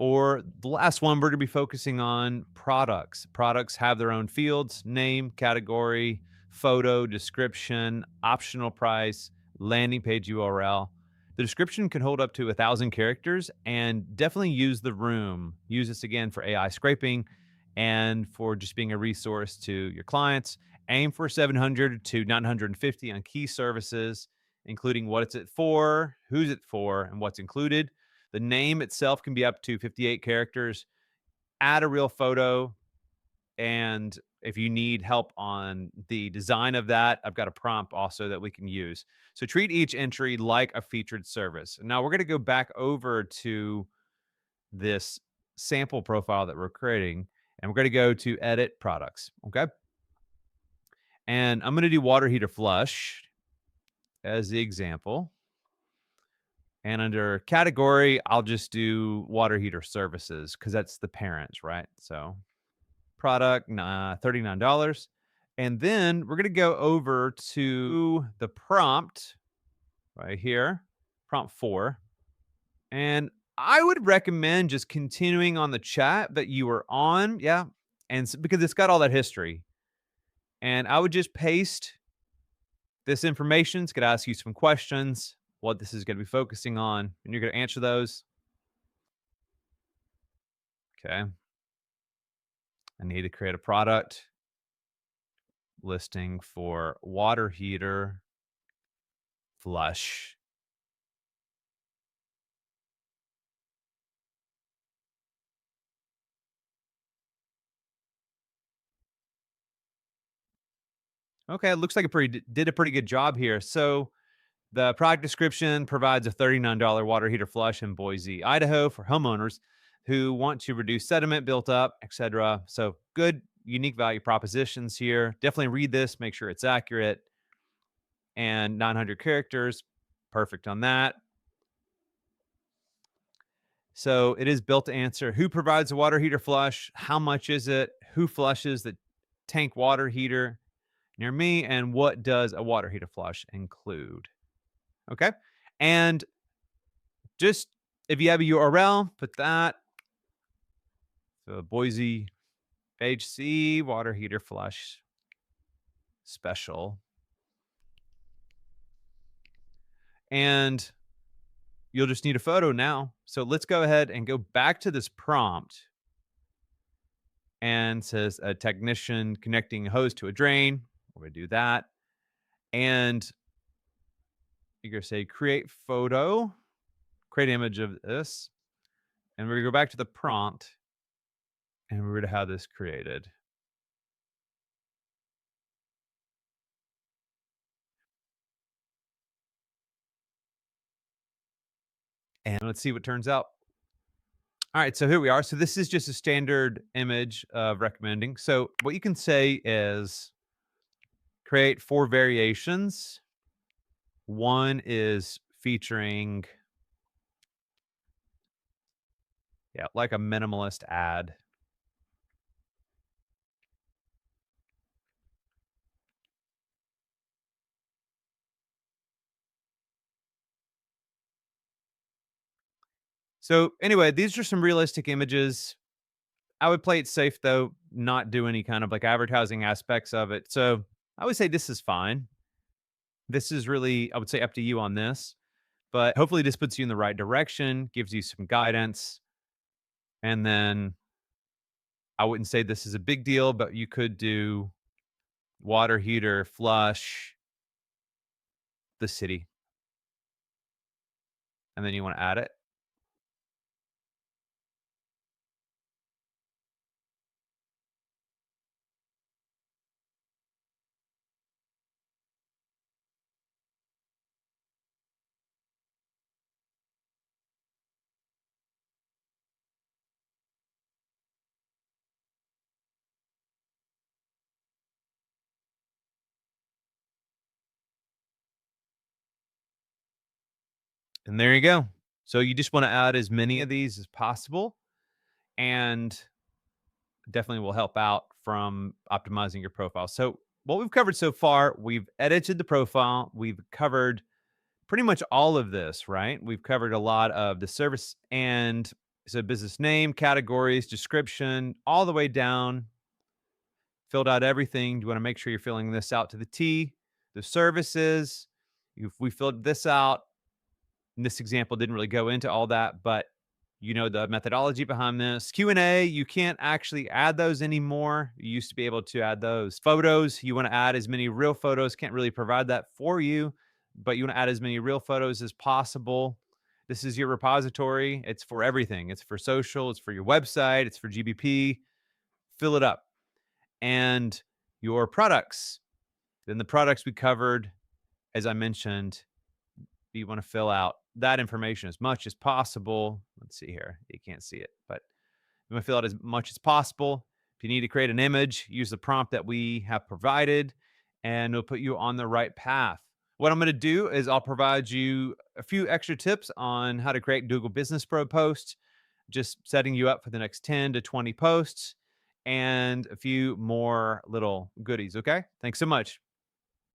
For the last one, we're going to be focusing on products. Products have their own fields: name, category, photo, description, optional price, landing page URL. The description can hold up to 1,000 characters, and definitely use the room. Use this again for AI scraping and for just being a resource to your clients. Aim for 700 to 950 on key services, including what it's it for, who's it for, and what's included. The name itself can be up to 58 characters. Add a real photo. And if you need help on the design of that, I've got a prompt also that we can use. So treat each entry like a featured service. Now we're going to go back over to this sample profile that we're creating, and we're going to go to edit products. Okay. And I'm going to do water heater flush as the example. And under category, I'll just do water heater services because that's the parent, right? So product, $39. And then we're going to go over to the prompt right here, prompt 4. And I would recommend just continuing on the chat that you were on. Yeah. And because it's got all that history. And I would just paste this information. It's going to ask you some questions, what this is going to be focusing on, and you're going to answer those. Okay. I need to create a product listing for water heater flush. Okay, it looks like it did a pretty good job here. So the product description provides a $39 water heater flush in Boise, Idaho for homeowners who want to reduce sediment built up, etc. So good, unique value propositions here. Definitely read this, make sure it's accurate. And 900 characters, perfect on that. So it is built to answer who provides a water heater flush, how much is it, who flushes the tank water heater near me, and what does a water heater flush include? Okay. And just if you have a URL, put that. So Boise page C water heater flush special. And you'll just need a photo now. So let's go ahead and go back to this prompt, and says a technician connecting a hose to a drain. We're going to do that. And you're going to say create photo, create image of this. And we're going to go back to the prompt, and we're going to have this created. And let's see what turns out. All right, so here we are. So this is just a standard image of recommending. So what you can say is create 4 variations. One is featuring, yeah, like a minimalist ad. So anyway, these are some realistic images. I would play it safe though, not do any kind of like advertising aspects of it. So I would say this is fine. This is really, I would say, up to you on this, but hopefully this puts you in the right direction, gives you some guidance. And then I wouldn't say this is a big deal, but you could do water heater flush the city, and then you want to add it. And there you go. So you just want to add as many of these as possible, and definitely will help out from optimizing your profile. So what we've covered so far, we've edited the profile, we've covered pretty much all of this, right? We've covered a lot of the service, and So business name, categories, description, all the way down, filled out everything. You want to make sure you're filling this out to the T. The services, if we filled this out, and this example didn't really go into all that, but you know the methodology behind this. Q&A, you can't actually add those anymore. You used to be able to add those. Photos, you want to add as many real photos. Can't really provide that for you, but you want to add as many real photos as possible. This is your repository. It's for everything. It's for social, it's for your website, it's for GBP. Fill it up. And your products. Then the products we covered, as I mentioned, you want to fill out that information as much as possible. Let's see here. You can't see it, but you want to fill out as much as possible. If you need to create an image, use the prompt that we have provided, and it'll put you on the right path. What I'm going to do is I'll provide you a few extra tips on how to create Google Business Pro posts, just setting you up for the next 10 to 20 posts, and a few more little goodies. Okay. Thanks so much.